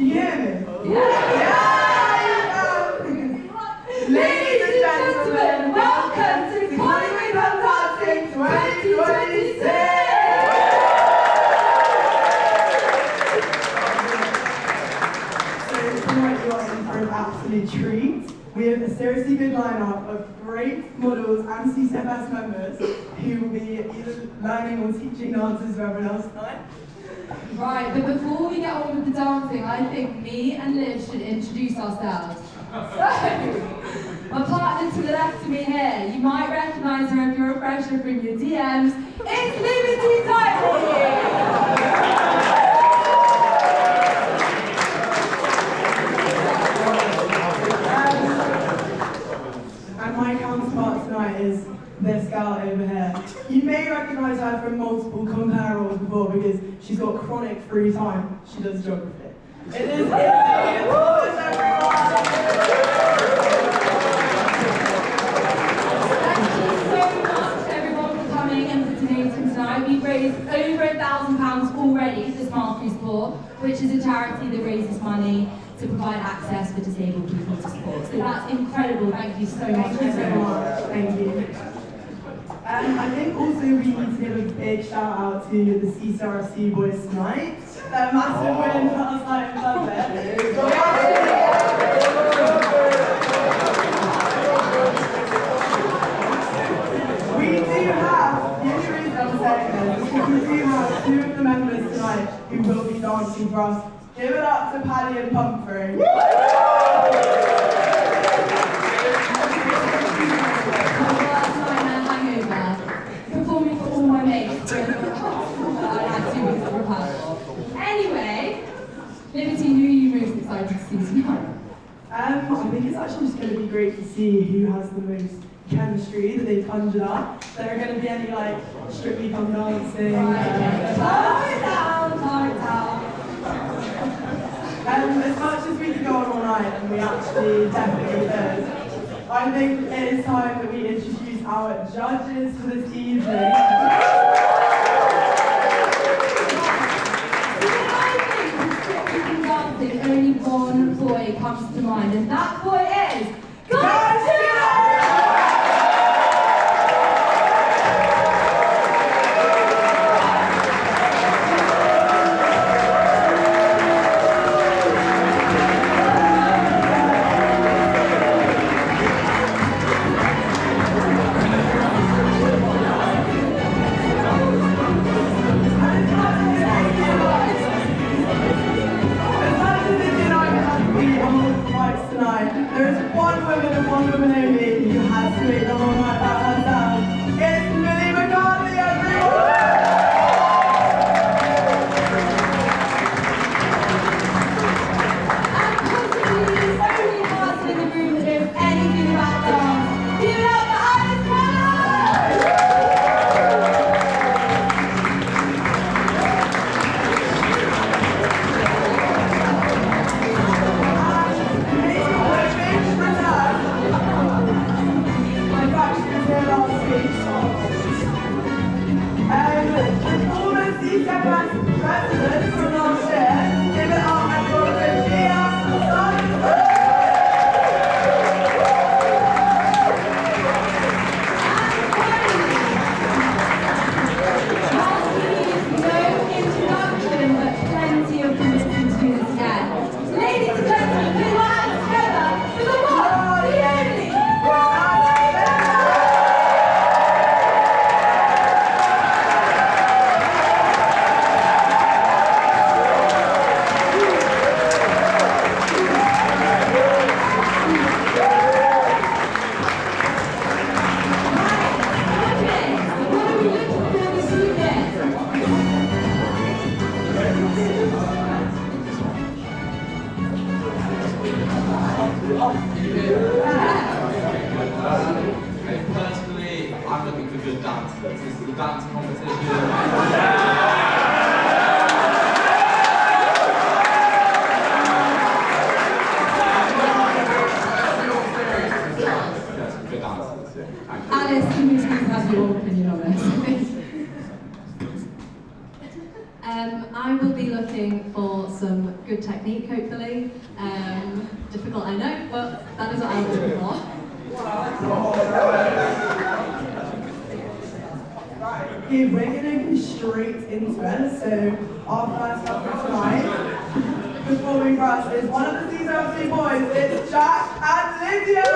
Can you hear me? Yeah! Ladies and gentlemen, welcome to Collingwood Dancing 2026! So tonight you are in for an absolute treat. We have a seriously good lineup of great models and CCFS members who will be either learning or teaching dances for everyone else tonight. Right, but before we get on with the dancing, I think me and Liv should introduce ourselves. So, my partner to the left of me here, you might recognise her if you're a fresher from your DMs, it's Liberty Titley! And my counterpart tonight is this gal over here. You may recognise her from multiple compare roles before because she's got chronic free time. She does geography. It is Izzy! Applause, everyone! Thank you so much everyone for coming and for donating tonight. We've raised over £1,000 already for Smile Free Sport, which is a charity that raises money to provide access for disabled people to sport. So that's incredible. Thank you so much. Thank you so much. Thank you. I think also we need to give a big shout out to the CCRC boys tonight. They're massive win last night in Sunday. We do have, the only reason I'm saying this is because we do have two of the members tonight who will be dancing for us. Give it up to Paddy and Pumphrey. Performing for all my mates. I had 2 weeks of rehearsal. Anyway, Liberty, who are you most excited to see tonight? I think it's actually just going to be great to see who has the most chemistry that they've conjured up. There are going to be any like Strictly Come Dancing. Tie down. As much as we could go on all night, and we actually definitely did, I think it is time that we introduce our judges for this evening. Only one boy comes to mind, and that boy is Personally, I'm looking for good dancers. This is a dance competition. Alice, can you please have your opinion on this? I will be looking for some some good technique, hopefully. Difficult, I know, but that is what I'm looking for. Okay, we're going to go straight into it. So our first up for tonight, performing for us, is one of the CCFS boys. It's Jack and Lydia!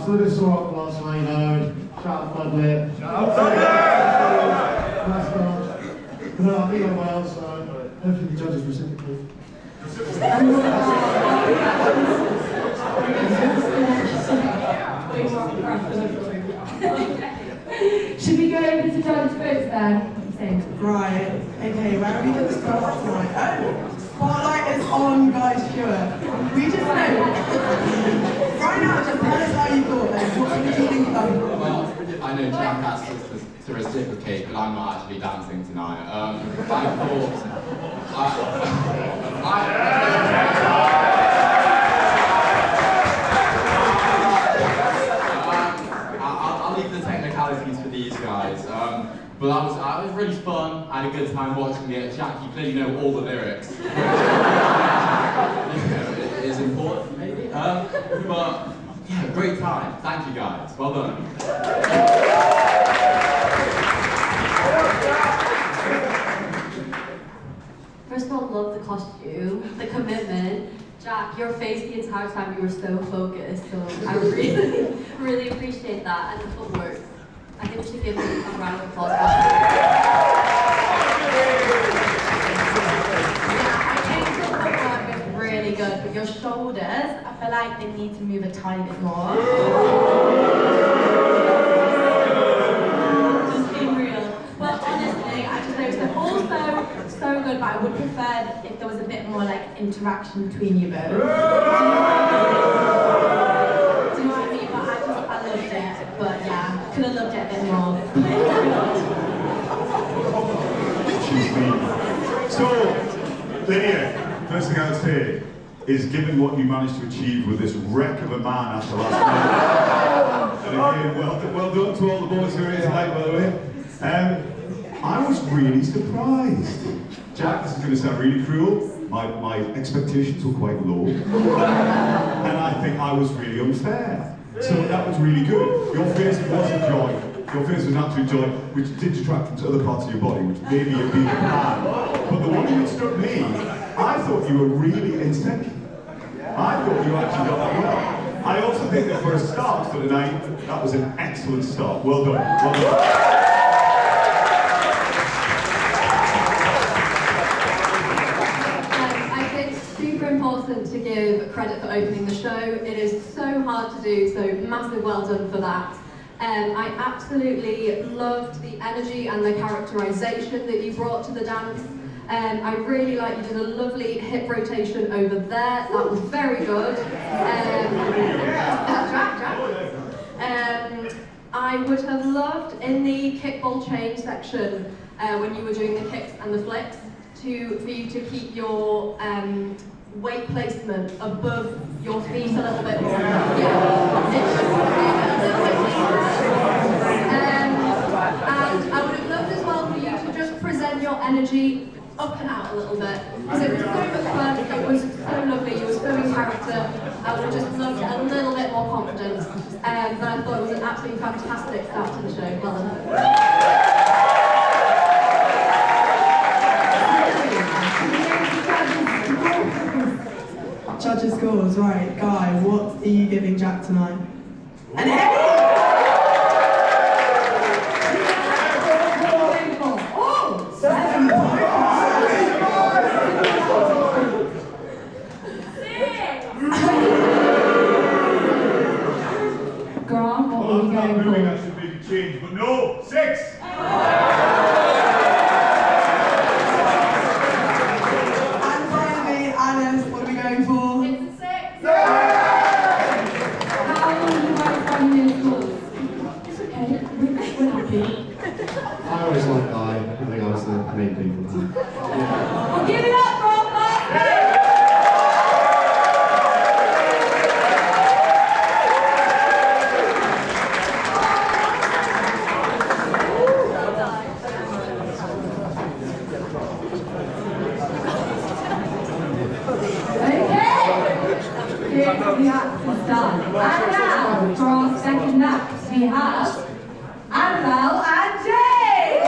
So this saw up last night, you know, shout out Floodlit. Shout out Nice start. But I think I'm well, so hopefully the judges reciprocate. Should we go over to judges' votes then? Right, okay, where are we going to start tonight? Oh, spotlight is on Guy Stewart. We just know. Right now, just tell us how you thought then. What did you think about it? Well, I know Jack has to reciprocate, but I'm not actually dancing tonight. I thought... I'll leave the technicalities for these guys. But I was really fun. I had a good time watching it. Jack, you clearly know all the lyrics. It is important, maybe. But yeah, great time. Thank you guys. Well done. First of all, love the costume, the commitment. Jack, your face the entire time, you were so focused, so I really, really appreciate that, and the footwork. I think we should give him a round of applause. Yeah, I think the footwork is really good, but your shoulders, I feel like they need to move a tiny bit more. Just being real. But honestly, I just know it's also so good, but I would prefer if there was a bit more like interaction between you both. Do you know what I mean? But I loved it. But yeah, could have loved it a bit more. So, Lydia, first thing I would say is, given what you managed to achieve with this wreck of a man after last night, and again, well done to all the boys who are here tonight, by the way. I was really surprised. Jack, this is going to sound really cruel. My expectations were quite low, and I think I was really unfair. So that was really good. Your face wasn't joy. Your face was absolute joy, which did detract from other parts of your body, which maybe had been a plan. But the one that struck me, I thought you were really in sync. I thought you actually got that well. I also think that for a start for tonight, that was an excellent start. Well done. Well done. I think it's super important to give credit for opening the show. It is so hard to do, so massive well done for that. I absolutely loved the energy and the characterization that you brought to the dance. I really like you did a lovely hip rotation over there. That was very good. I would have loved in the kickball chain section when you were doing the kicks and the flicks for you to keep your weight placement above your feet a little bit more. And I would have loved as well for you to just present your energy up and out a little bit, because it was so much fun, it was so lovely, you were so in character. I would have just loved a little bit more confidence, but I thought it was an absolutely fantastic start to the show. Well done. Judges' scores, right, Guy, what are you giving Jack tonight? An 8! Oh, 7 points! Grant, what are you going for? That should be a change, but no, 6! And finally, Alice, what are we going for? It's a 6. How are you guys finding those scores? It's okay, we're happy. I always like Guy. I think I was the main people. Well, give it up for our first. The act is done. And now, for our second act, we have Annabelle and Jane!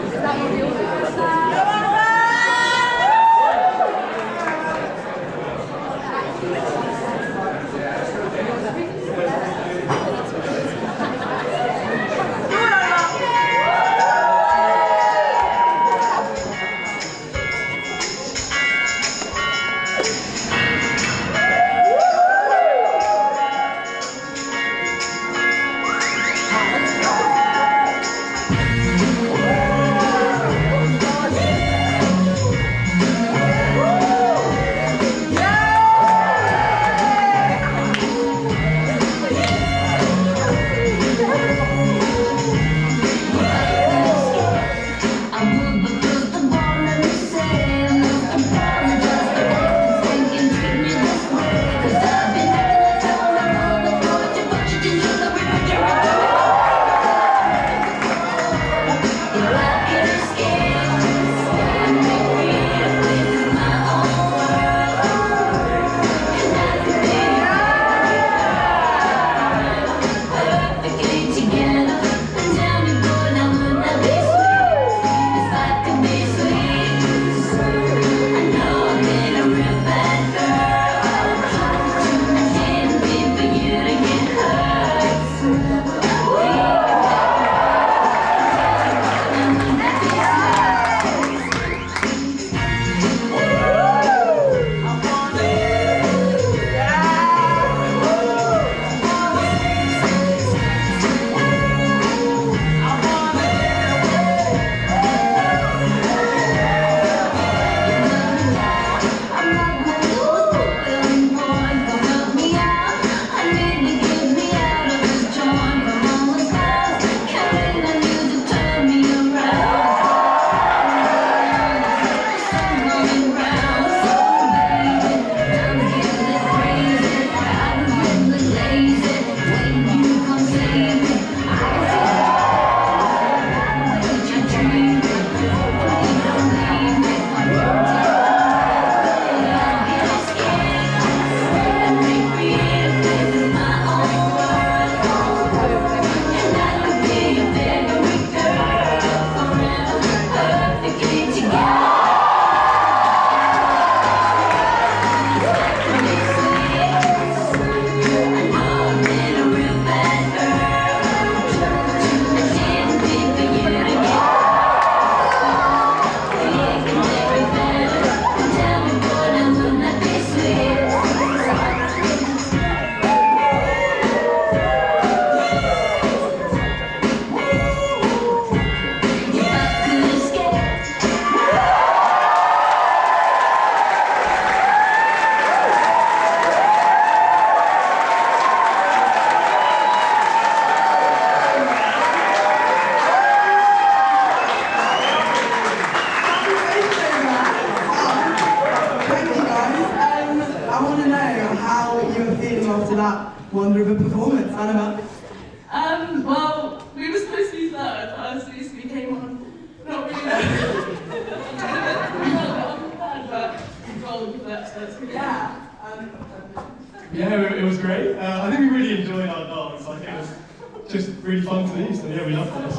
Is that what you're doing? after that wonder of a performance? Annabelle? Well, we were supposed to be third first, we came on not really third, but rolled with that, so it's good. Yeah, it was great. I think we really enjoyed our dance. I think it was just really fun to do, so yeah, we loved this.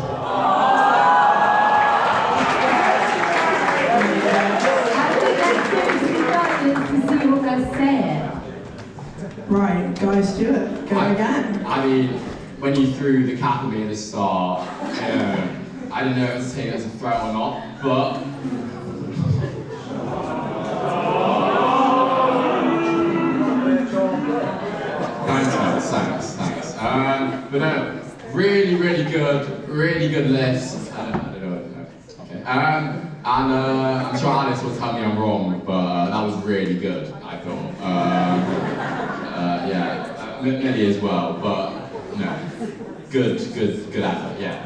To see what they're saying. Right, Guy Stewart, go again. I mean, when you threw the cap at me at the start, I didn't know if it was taken as a threat or not, but thanks. But no, really good list. I don't know. Okay. I'm sure Alice will tell me I'm wrong, but that was really good, I thought. Yeah, Millie as well, but no, good effort, yeah.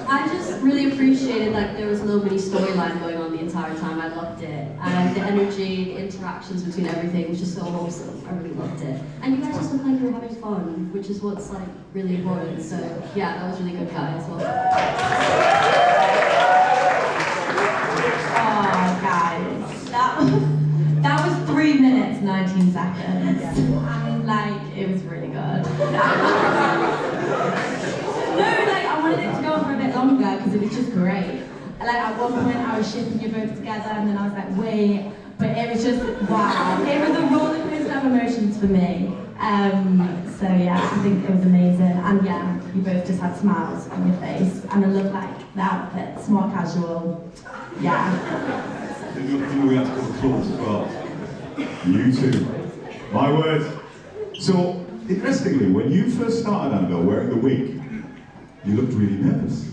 I just really appreciated there was no mini storyline going on the entire time. I loved it. And the energy, the interactions between everything was just so wholesome. I really loved it. And you guys just looked like you were having fun, which is what's really important. So yeah, that was really good, guys. Well done. Oh, guys, that was 3 minutes, 19 seconds. And it was really good. No, I wanted it to go on for a bit longer because it was just great. At one point I was shipping you both together and then I was like, wait, but it was just, wow. It was a roller coaster of emotions for me. So yeah, I think it was amazing. And yeah, you both just had smiles on your face. And I love the outfit, smart casual. Yeah. Did you we had to go close as well? You two. My word. So, interestingly, when you first started, Annabelle, wearing the wig, you looked really nervous.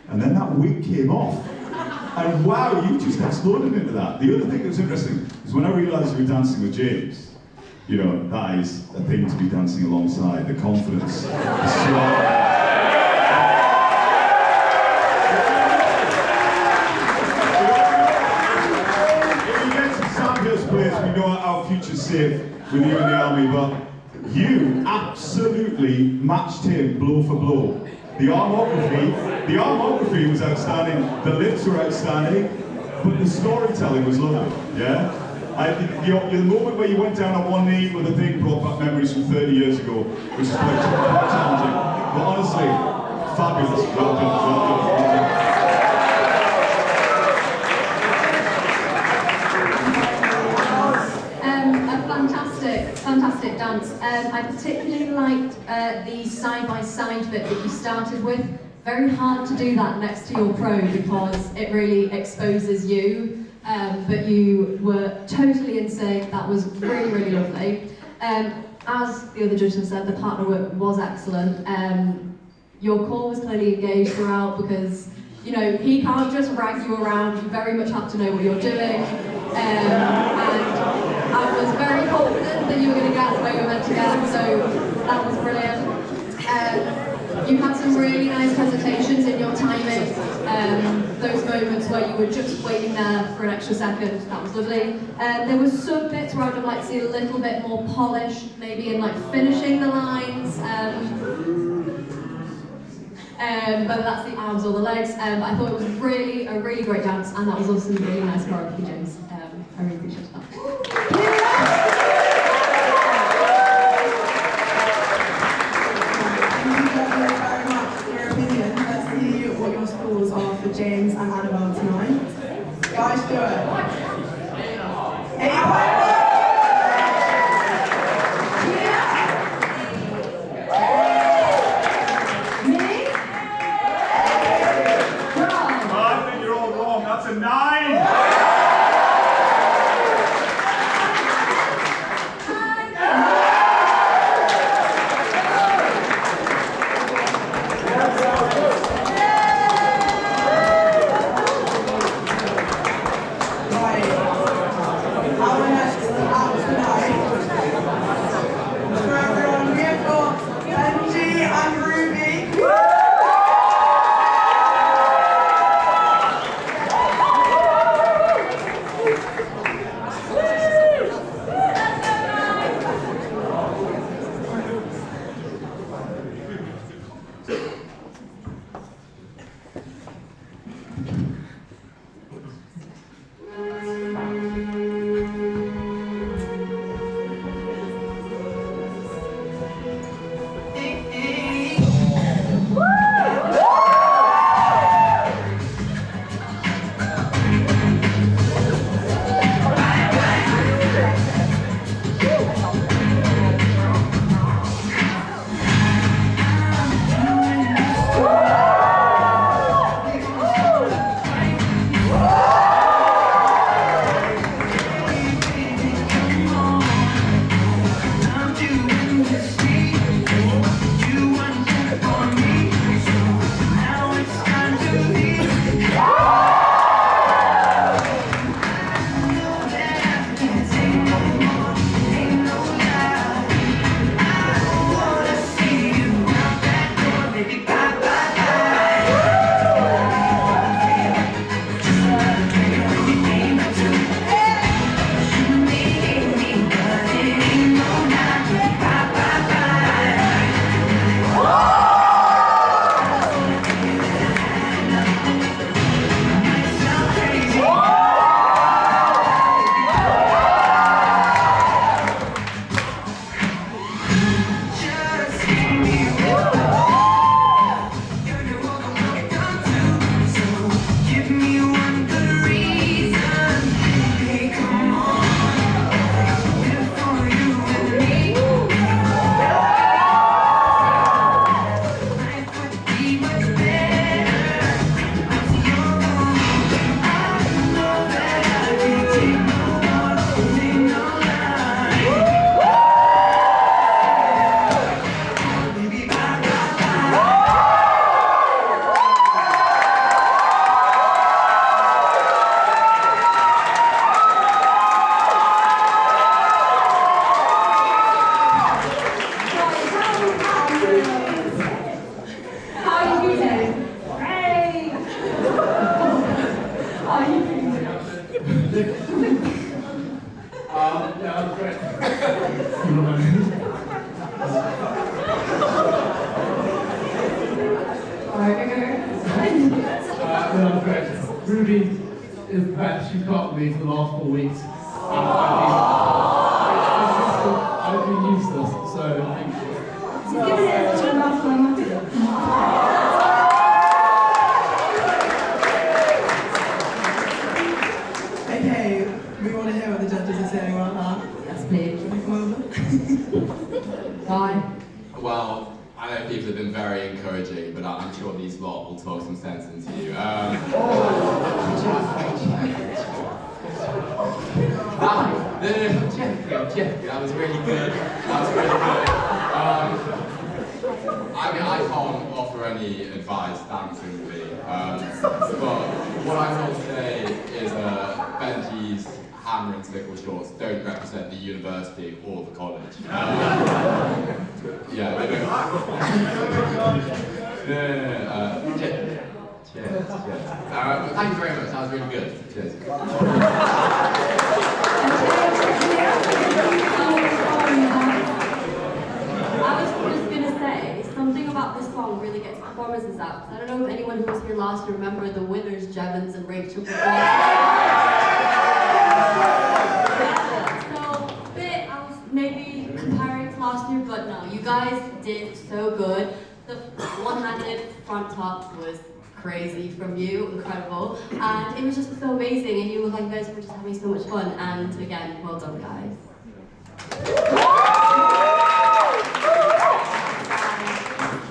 And then that wig came off. And wow, you just exploded into that. The other thing that was interesting is when I realised you were dancing with James, that is a thing to be dancing alongside, the confidence, the swag. If we get to Sandhurst Place, we know our future's safe with you in the army, but you absolutely matched him blow for blow. The armography was outstanding, the lifts were outstanding, but the storytelling was lovely, yeah? The moment where you went down on one knee with a thing brought back memories from 30 years ago, which is quite challenging. But honestly, fabulous, well done. Fantastic dance. I particularly liked the side-by-side bit that you started with. Very hard to do that next to your pro because it really exposes you, but you were totally in sync. That was really lovely. As the other judges have said, the partner work was excellent. Your core was clearly engaged throughout because he can't just rag you around. You very much have to know what you're doing. And I was very confident that you were going to get where you were meant to get, so that was brilliant. You had some really nice hesitations in your timing, those moments where you were just waiting there for an extra second, that was lovely. There were some bits where I would like to see a little bit more polish, maybe in finishing the lines, whether that's the arms or the legs. I thought it was a really great dance, and that was also some really nice choreography, James. I really appreciate that. James and Annabelle tonight. Guys, do it. 8 points. Me? I think you're all wrong. That's a 9. she's got me for the last 4 weeks. And I've been useless, so thank you. Just give it a last one. Okay, we want to hear what the judges are saying about that. Yes, please. Can we come over? Bye. Well, I know people have been very encouraging, but I'm sure these lot will talk some sense into you. That was really good. I mean, I can't offer any advice dancingly, but what I will say is Benji's hammer and sickle shorts don't represent the university or the college. Yeah, they don't. Cheers. Thank you very much, that was really good. Cheers. I was just going to say, something about this song really gets performances up. I don't know if anyone who was here last year remember the winners, Jevons and Rachel. So, I was maybe comparing to last year, but no, you guys did so good. The one-handed front top was crazy from you, incredible. And it was just so amazing, and you look like you guys were just having so much fun. And again, well done, guys.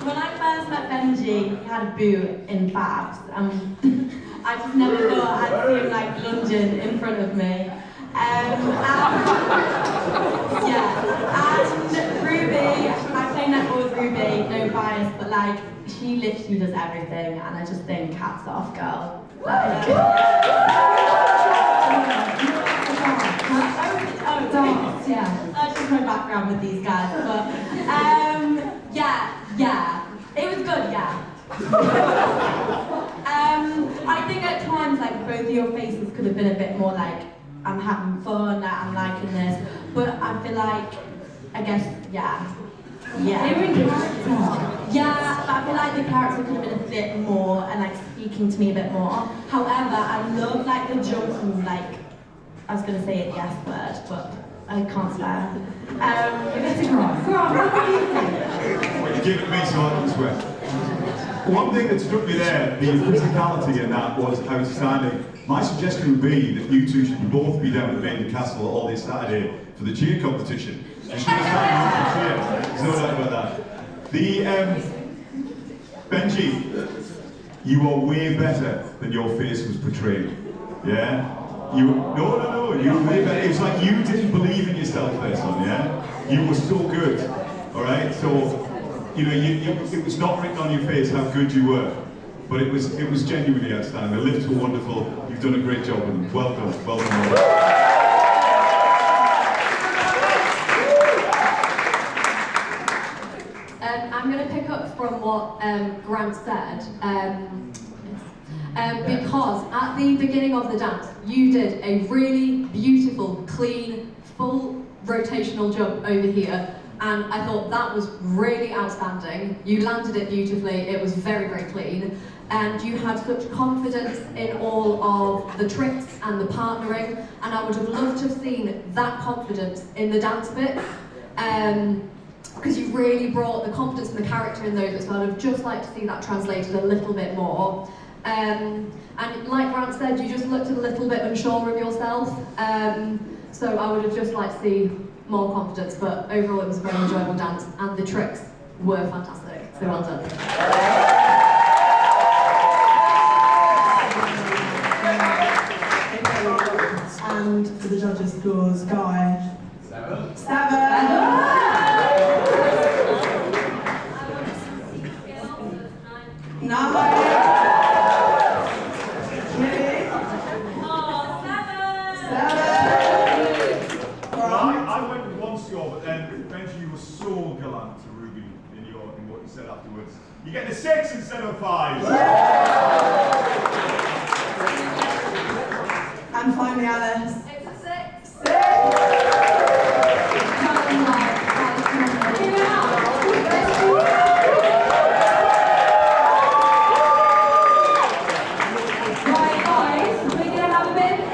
When I first met Benji, he had a boot in Fabs. I just never thought I'd see him like lunging in front of me. And Ruby, I play netball with Ruby, no bias, but like, she literally does everything, and I just think hats off, girl. Like, dance, yeah. That's just my background with these guys, but yeah. It was good, yeah. I think at times, like, both of your faces could have been a bit more like, I'm having fun, I'm liking this, but I feel like, I guess, yeah. They were in character. Yeah, but I feel like the character could have been a bit more and like speaking to me a bit more. However, I love like the jump from like, I was gonna say the S word, but I can't swear. It's a cross. Well, you give it me so I can swear. One thing that struck me there, the physicality in that was outstanding. My suggestion would be that you two should both be down at Maiden Castle all this Saturday for the cheer competition. You should have started with the cheer. There's no doubt about that. Benji, you are way better than your face was portrayed. Yeah? No, you were way better. It's like you didn't believe in yourself there, son, yeah? You were so good, all right? So, you know, it was not written on your face how good you were, but it was genuinely outstanding. The lifts were wonderful. You've done a great job with them. Well done, well done. I'm going to pick up from what Grant said, because at the beginning of the dance, you did a really beautiful, clean, full rotational jump over here, and I thought that was really outstanding. You landed it beautifully, it was very, very clean, and you had such confidence in all of the tricks and the partnering, and I would have loved to have seen that confidence in the dance bit. Because you really brought the confidence and the character in those as well. I'd just like to see that translated a little bit more. And like Grant said, you just looked a little bit unsure of yourself. So I would have just liked to see more confidence, but overall it was a very enjoyable dance, and the tricks were fantastic. So well done. And for the judges' scores, Guy. 7. 7. Nine. Really? oh, 7. 7. I went with 1 score, but then Benji, you were so gallant to Ruby in what you said afterwards. You get a 6 instead of 5. And finally, Alice. It's a 6. 6. Right, guys, we're going to have a bit of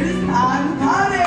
Rose and Paddy!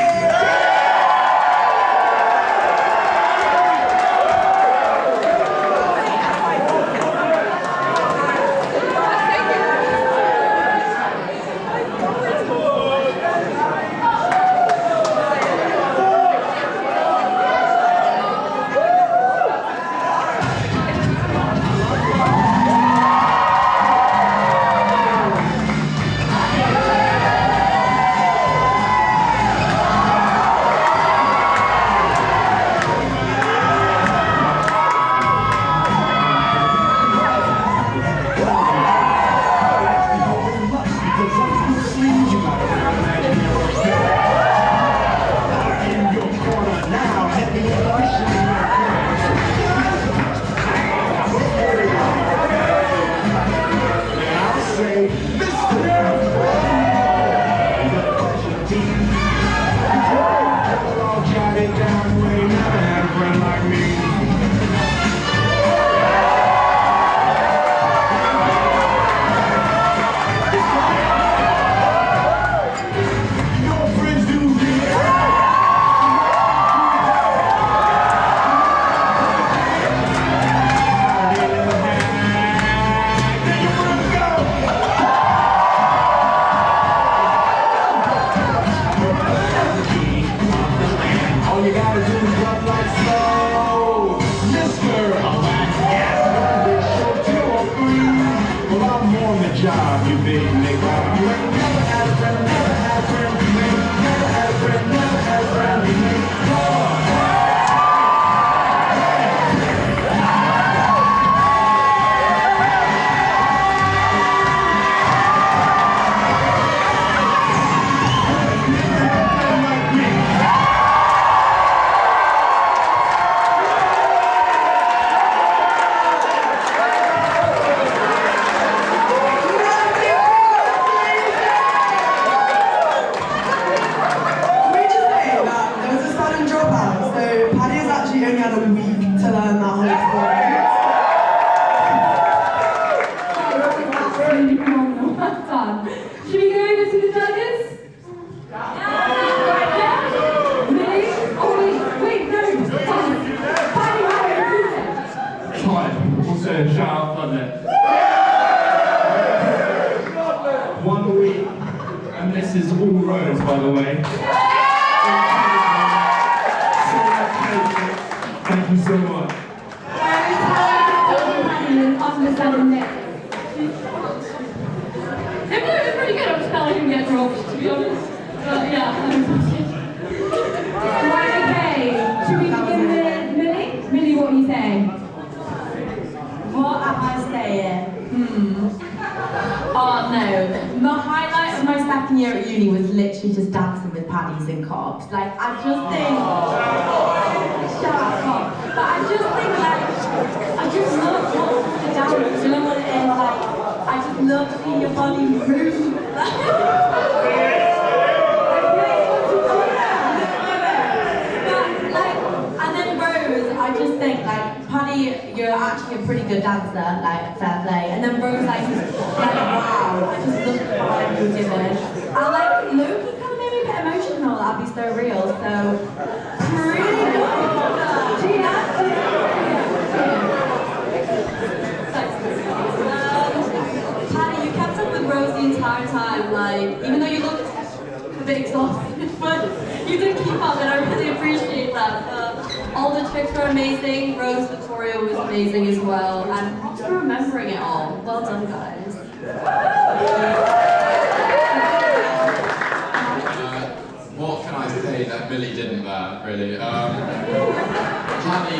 What can I say that Millie didn't really? Honey,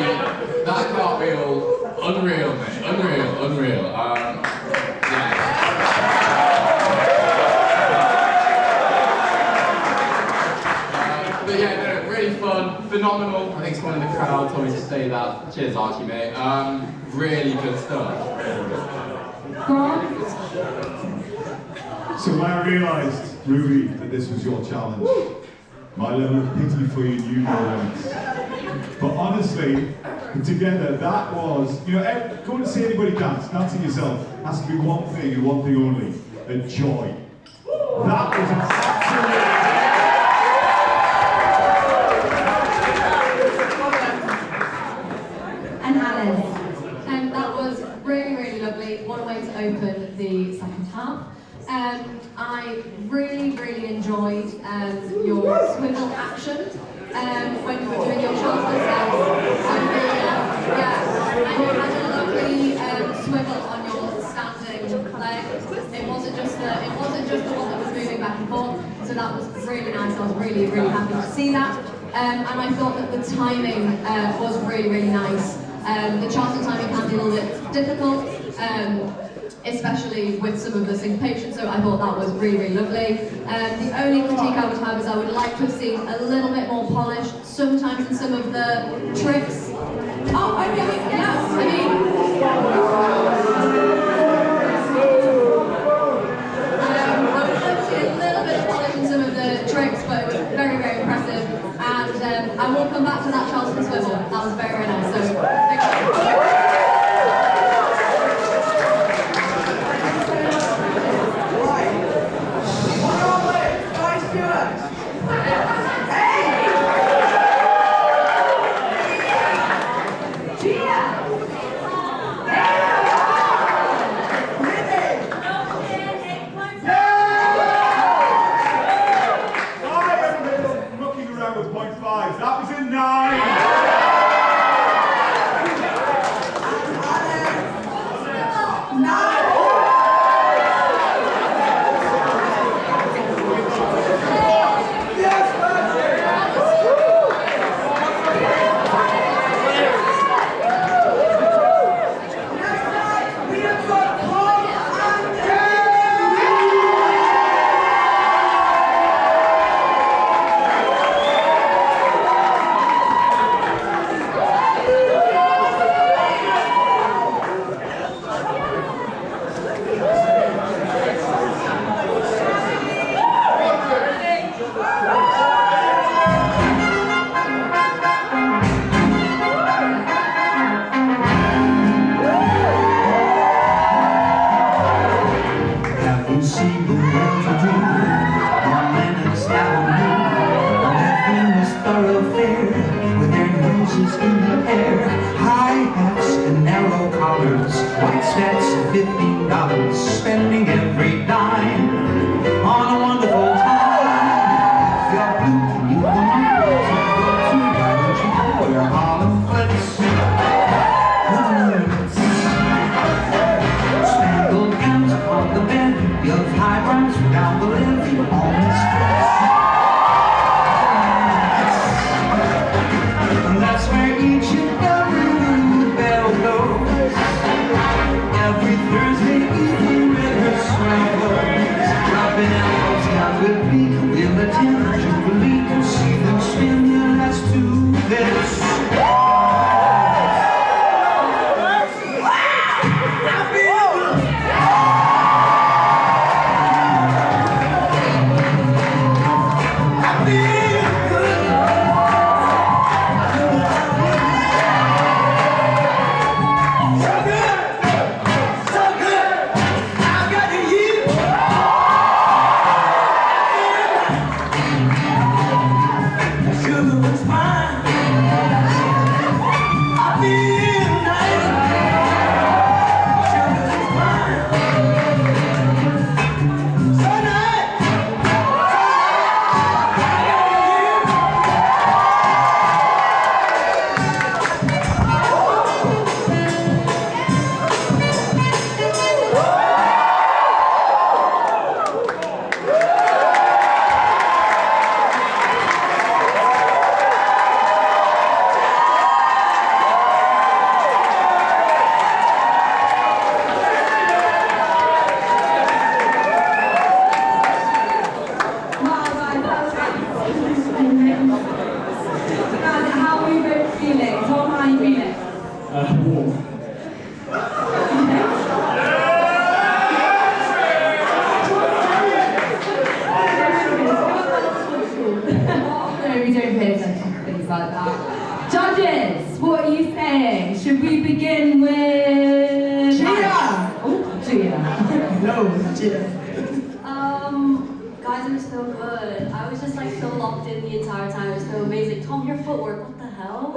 that cartwheel, unreal, mate, unreal. Yeah. But yeah, no, really fun, phenomenal. I think someone in the crowd told me to say that. Cheers, Archie, mate. Really good stuff. So when I realised, Ruby, that this was your challenge, my level of pity for you knew no limits. But honestly, together, that was, you know, go and see anybody dance, dancing yourself, has to be one thing and one thing only, a joy. That was absolutely swivel action when you were doing your Charleston steps. And you had a lovely swivel on your standing leg. It wasn't just the one that was moving back and forth. So that was really nice. I was really happy to see that. And I thought that the timing was really nice. The Charleston timing can be a little bit difficult, especially with some of the syncopation, so I thought that was really lovely. The only critique I would have is I would like to have seen a little bit more polish, sometimes in some of the tricks. Oh, okay, yes, I mean... I would like to see a little bit of polish in some of the tricks, but it was very impressive. And I will come back to that Charleston swivel. That was very nice. So thank you. That was a 9. White spats and $15, spending every dime on a wonderful time. If you're blue, can you come on? Why don't you go where Harlem flits? Spangled gowns upon the bed, of high brows down the levee, on the streets. And that's where each and every bell goes. Every Thursday evening with her swagglers, dropping elbows down with me, we'll attend Jubilee and see them spin. Yeah, let's do this. Judges, what are you saying? Should we begin with... Gia! Oh, Gia. No, Gia. Guys, it was so good. I was just like so locked in the entire time. It was so amazing. Tom, your footwork, what the hell? It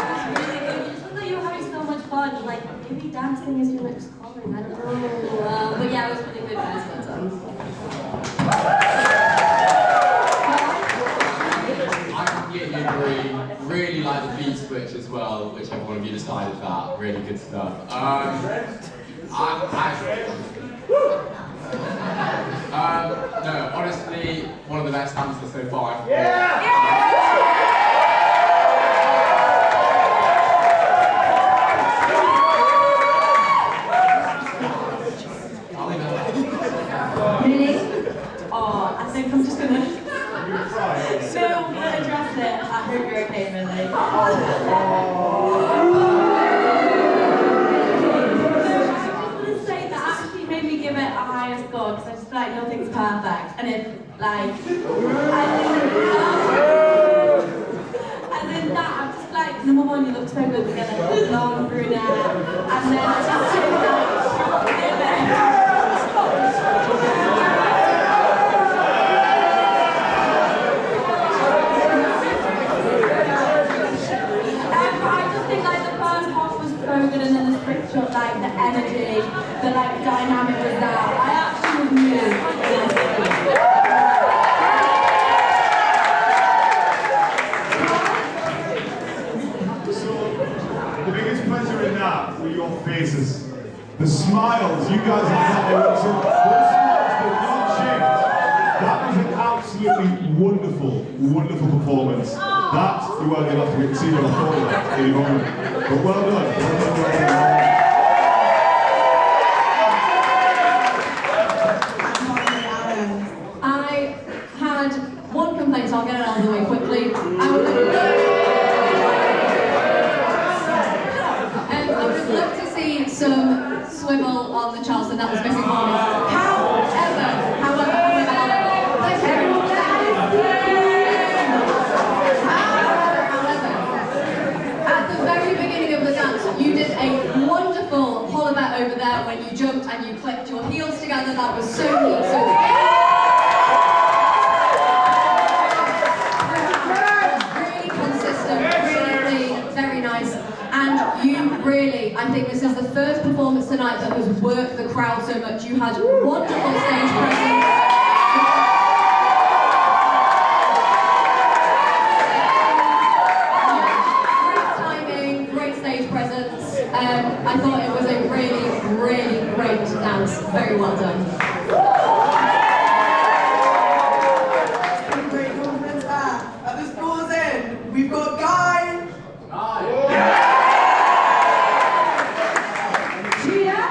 was really good. You just looked like you were having so much fun. Like, maybe dancing is your next calling. I don't know. But yeah, it was really good, guys. Well done. Twitch as well, whichever one of you decided that. Really good stuff. No, honestly, one of the best dancers so far. Really? Oh, I think I'm just gonna. No, I'm gonna address it. I hope you're okay, Millie. I just want to say that actually made me give it a higher score because I just feel like nothing's perfect. And if, like, and then that, I'm just like, number one, you look so good together, long brunette, and then I just feel like, and then the switch up, like the energy, the like dynamic was there. I actually was moved. So, the biggest pleasure in that were your faces. The smiles, you guys have had, those smiles did not shift. That was an absolutely wonderful, wonderful performance. That you won't get off to see your photo any moment. But well done. I had one complaint, so I'll get it out of the way quickly. I would have loved to see some swivel on the Charleston that was missing for me. However, at the very beginning of the dance, you did a wonderful hollabet over there when you jumped and you clicked your heels together. That was so neat. Really consistent, really clean, very nice. And you really, I think this is the first performance tonight that has worked the crowd so much. You had wonderful stage presence. I thought it was a really, really great dance. Very well done. Great compliments there. At the score's in, we've got Guy. Gia.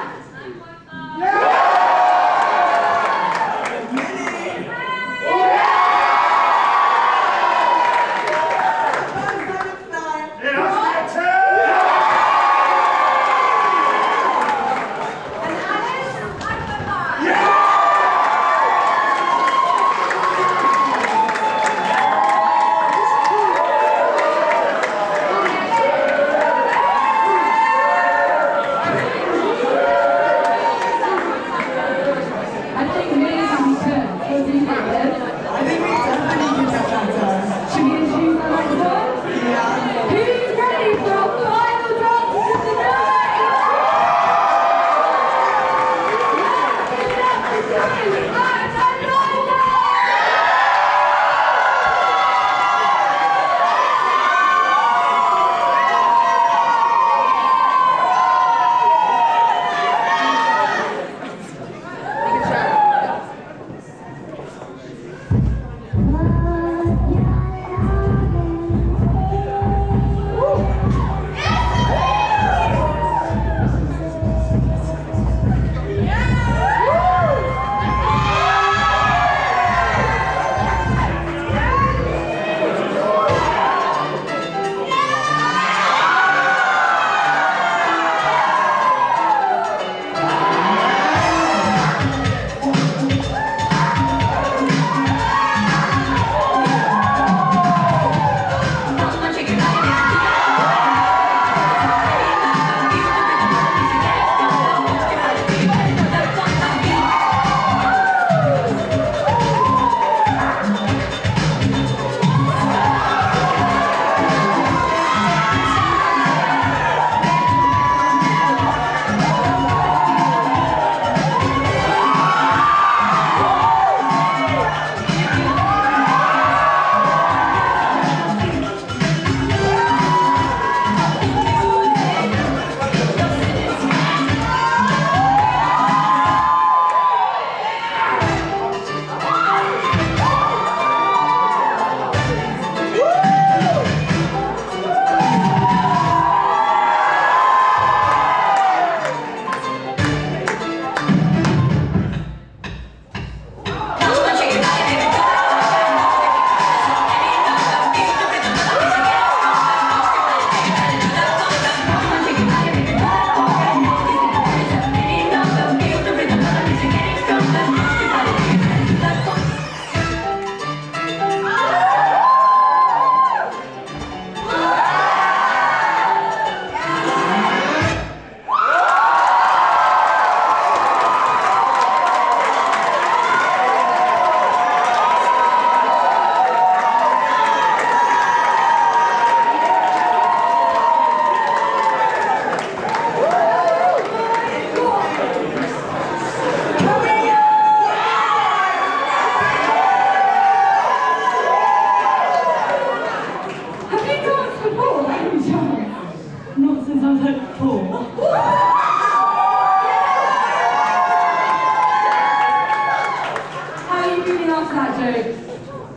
after that joke?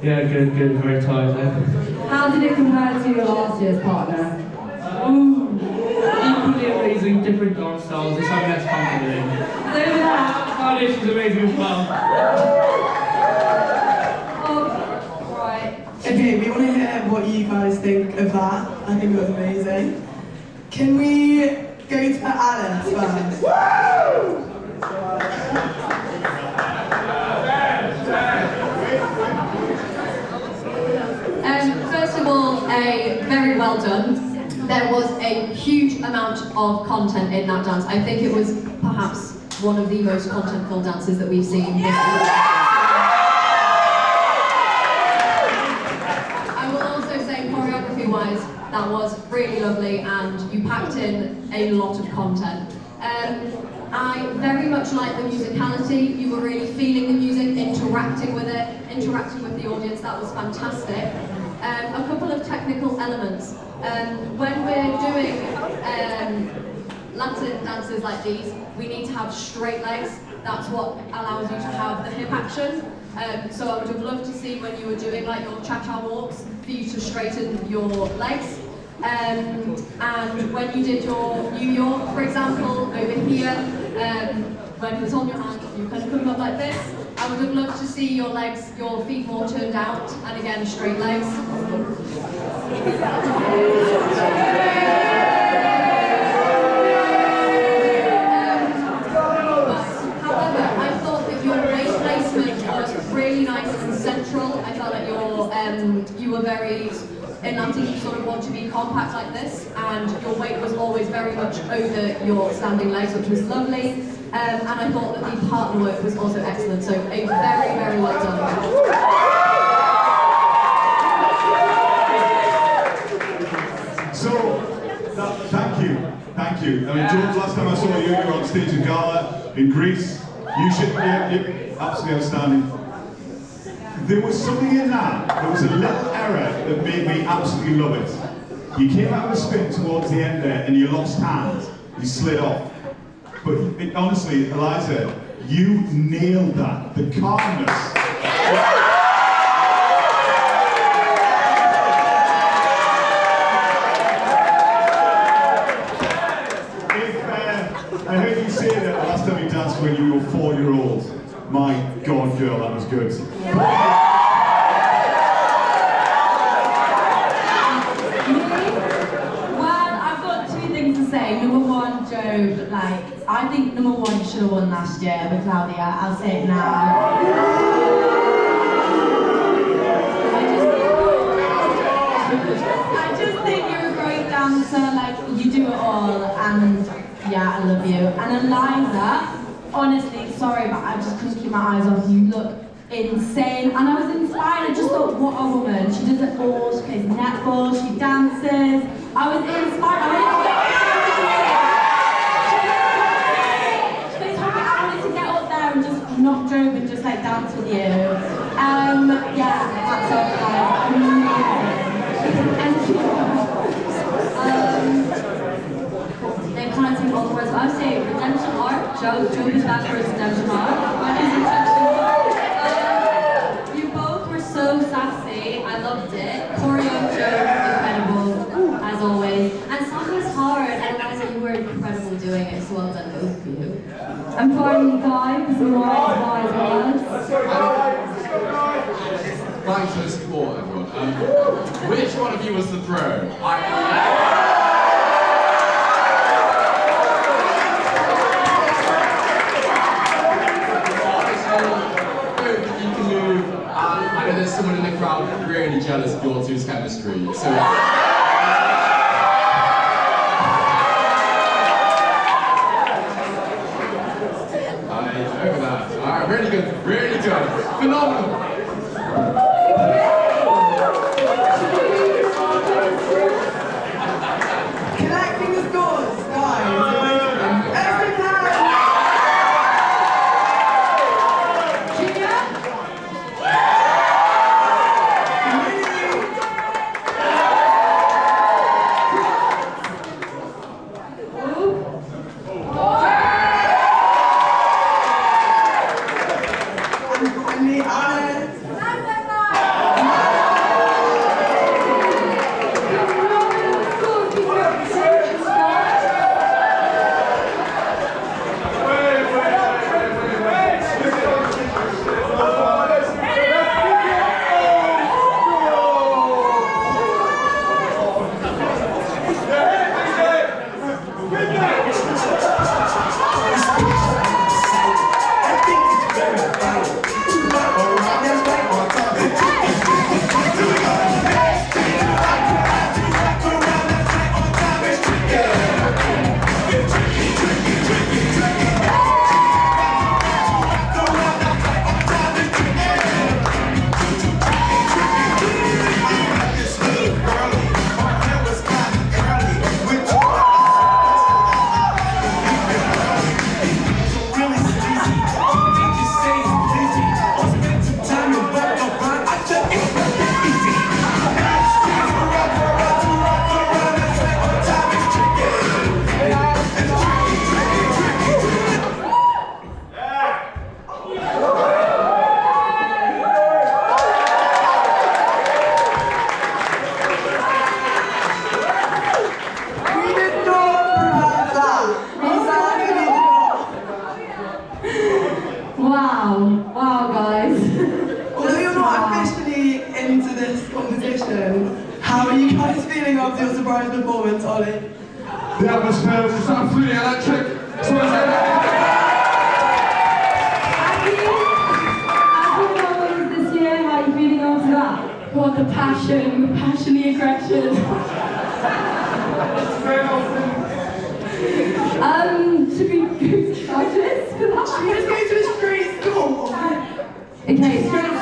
Yeah, good, very tired then. How did it compare to your last year's partner? Equally amazing, different dance styles, this time less confident. Over that. Carly, she's amazing as well. Oh, right. Okay, we want to hear what you guys think of that. I think it was amazing. Can we go to Alice first? First of all, very well done. There was a huge amount of content in that dance. I think it was perhaps one of the most contentful dances that we've seen this year. I will also say, choreography-wise, that was really lovely, and you packed in a lot of content. I very much like the musicality. You were really feeling the music, interacting with it, interacting with the audience. That was fantastic. A couple of technical elements. When we're doing Latin dances like these, we need to have straight legs. That's what allows you to have the hip action. So I would have loved to see when you were doing like your cha-cha walks, for you to straighten your legs. And when you did your New York, for example, over here, when it was on your hand, you kind of come up like this. I would have loved to see your legs, your feet more turned out, and again, straight legs. However, I thought that your weight placement was really nice and central. I felt like you were very in Latin, you sort of want to be compact like this, and your weight was always very much over your standing legs, which was lovely. And I thought that the partner work was also excellent, so a very, very well done. So, thank you. I mean, George, last time I saw you, you were on stage in Gala in Greece. You should be absolutely outstanding. There was something in that, there was a little error that made me absolutely love it. You came out of a spin towards the end there and you lost hands, you slid off. But honestly, Eliza, you nailed that. The calmness. I heard you say that the last time you danced when you were 4-year-old. My God, girl, that was good. Well, I've got two things to say. Number one, Joe, I think number one you should have won last year with Claudia. I'll say it now. I just think you're a great dancer. You do it all, and yeah, I love you. And Eliza, honestly, sorry, but I just couldn't keep my eyes off you. Look insane, and I was inspired. I just thought, what a woman. She does it all. She plays netball, she dances. I was inspired. I wanted to get up there and just not joke and just dance with you. Yeah, that's all, guys. Can I take all the words? I would say redemption arc. Joe is back for his redemption arc. What is redemption arc? You both were so sassy. I loved it. Choreo, Joe, incredible, as always. And song was hard, and Eliza, you were incredible doing it. So well done, both of you. And finally, Guy, because we're right by Thanks for the support, everyone. Which one of you was the pro? I know there's someone in the crowd really jealous of your two's chemistry. So. Over that. Alright, really good, phenomenal. Connecting the scores, guys. Every time. Julia? And the Anna feeling after your surprise performance, Ollie? The atmosphere was just absolutely electric. So I said, this year, how are you feeling after that? What the passion, the aggression. Should we go to judges for that? Should we just go to a straight score? Okay, straight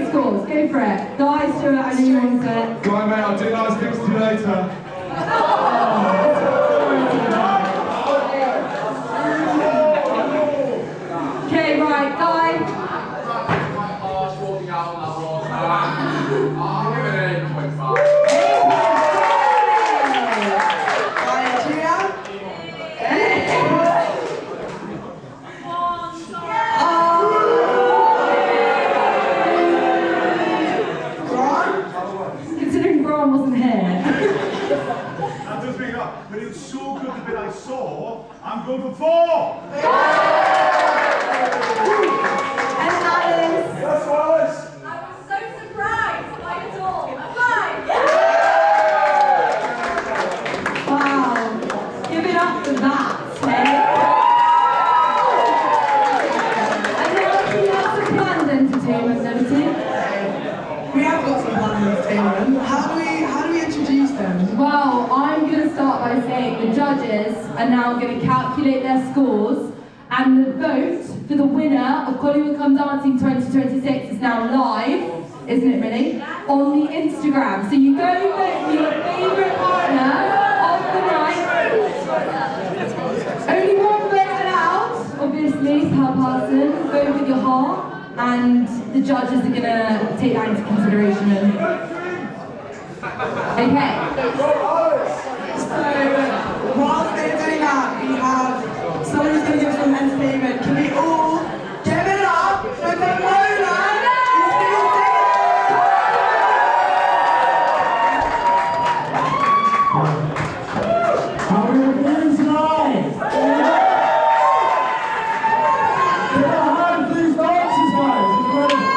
scores, go for it. Guys, Stuart, I know you want it. go on, mate, I'll do nice things to you later. Okay, right, Guy. I'll give it an 8.5. Considering Braun wasn't here. That does make it up. But it was so good the bit I saw, I'm going for 4! And Alice. Yes, Wallace! I was so surprised by it all. A 5! Wow. Give it up for that, hey? And then we have some planned entertainment, Liberty. We have got some planned entertainment. How do we introduce them? Well, I'm going to start by saying the judges are now going to calculate their scores, and the vote for the winner of Collingwood Come Dancing 2026 is now live, isn't it really? On the Instagram. So you go vote for your favourite partner of the night. Only one vote allowed, obviously, per person. Vote with your heart, and the judges are going to take that into consideration. Okay. So, whilst they're doing that, we have someone who's going to give us some entertainment. Can we all give it up for Pomona? How are you feeling tonight? Give a hand for these dancers, guys. Incredible.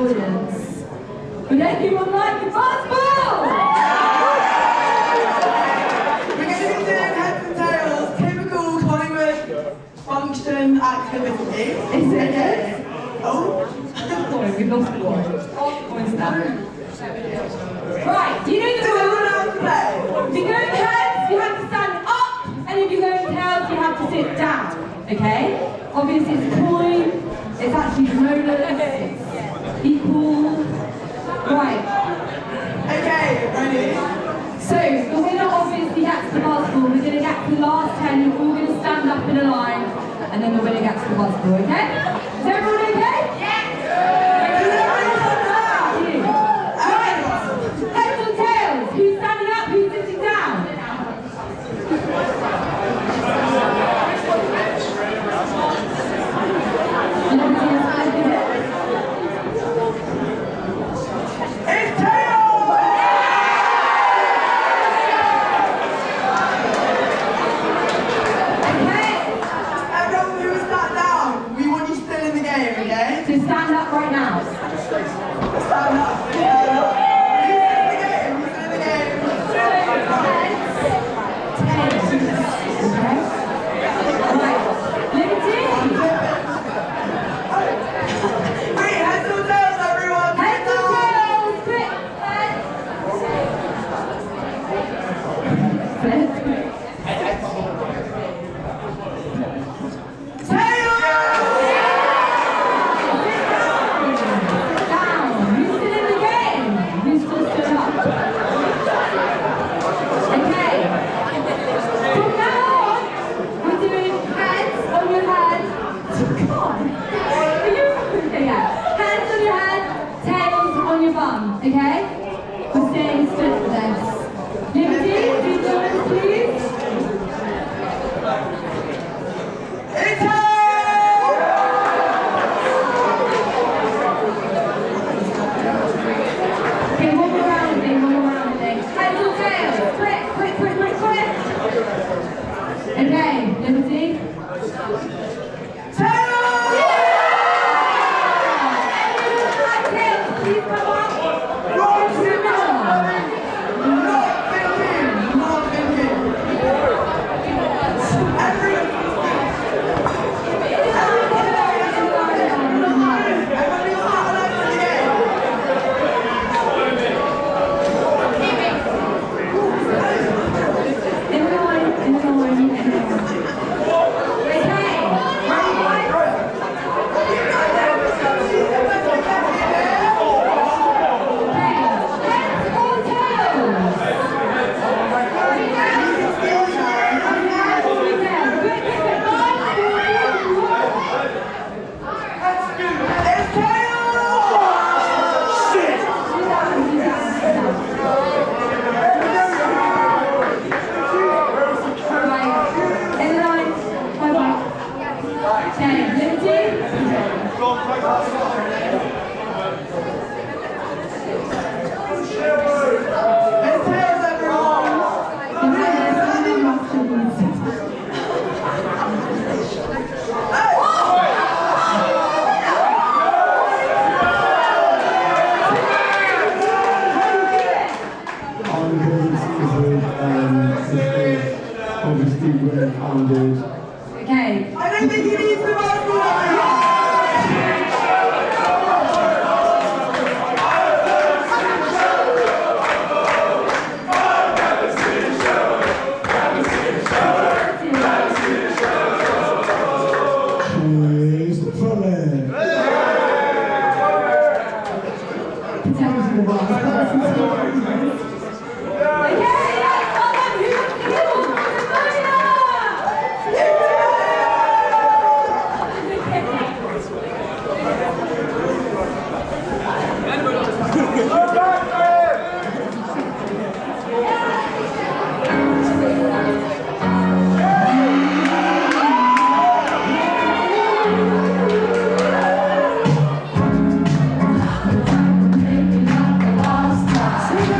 audience. Would anyone like a basketball? We're going to be doing heads and tails, typical Collingwood function activity. Is it? Oh. We've lost the points now. Right, do you know the rules? If you're going heads, you have to stand up, and if you're going tails, you have to sit down. Okay? Obviously, it's a coin. It's actually rollers. It's equal. Right. Okay, ready? So, the winner obviously gets the basketball. We're going to get to the last 10. You're all going to stand up in a line, and then the winner gets the basketball, okay? Is everyone okay? Yeah! Heads or tails? Who's standing up? Who's sitting down? It's tails! Okay. Everyone who is sat down, we want you still in the game, okay? So stand up right now. Stand up. Stand up. Who's in the game? Who's in the game? Wait, heads or tails, everyone? Heads or tails? Quick, down. Who's still in the game? Who's still stood up? Okay. From now on, we're doing heads on your head. God. Are you okay? Yeah. Hands on your head, tails on your bum. Okay? We're staying stood for this. Liberty, do you join us, please? It's tails! Okay, one more round thing, one more round thing. Heads or tails? Quick, quick, quick, quick, quick. Okay, Liberty. Tails! Everyone tails, please come up. Not thinking. Not thinking. Okay. I don't think he needs the basketball. Say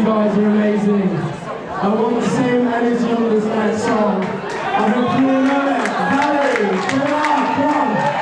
guys are amazing. I want the same energy on this next song. I hope you all know it. Valerie, come on, come on.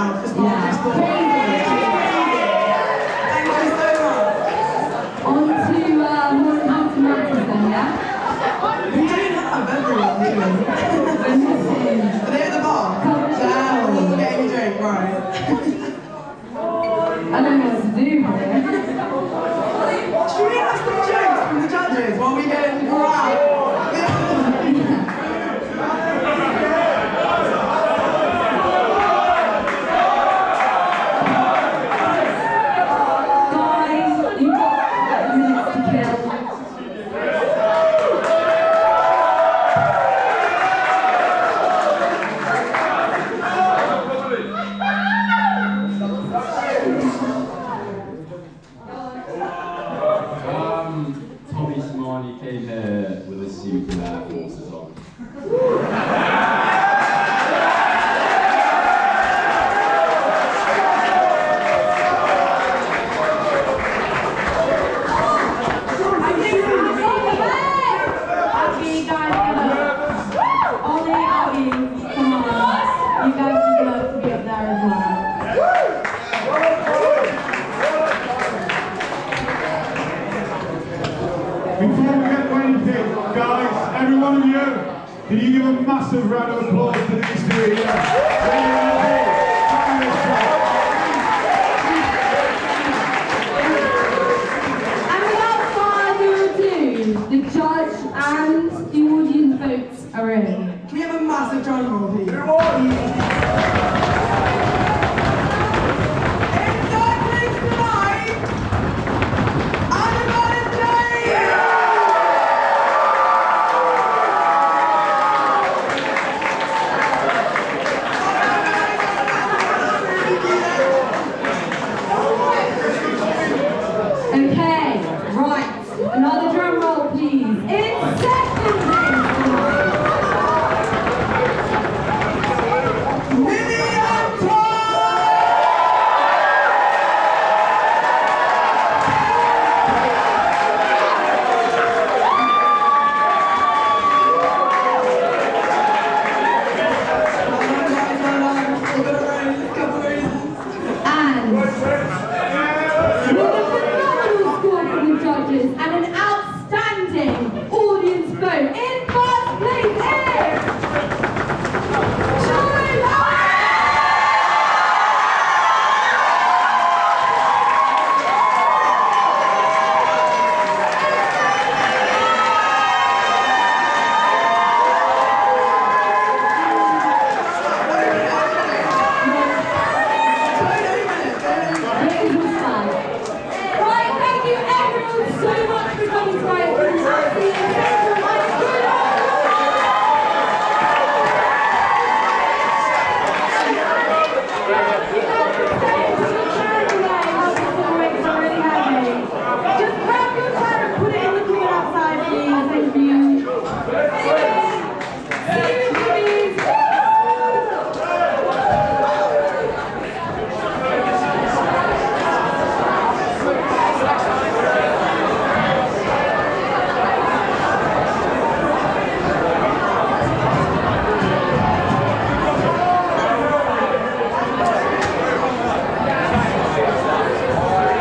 now. Just Yeah. Thank you so much. On to more important matters then, yeah? We don't have everyone, do we? Are they at the bar? Yeah, we're all getting a drink, right. I don't know what to do here. Should we have some jokes from the judges while we get into crowd? Guys, you've got 5 minutes to kill. Tommy Simani came here with a suit and Air Forces on. Abby, guys, get up. Ollie, Abby, come on. You guys deserve to be up there as well. Before we get to anything, guys, every one of you, can you give a massive round of applause to these two here? And without further ado, the judge and the audience votes are in. Can we have a massive drum roll, please? In third place tonight, Annabelle and Jane! Okay, right. Another drum roll, please. In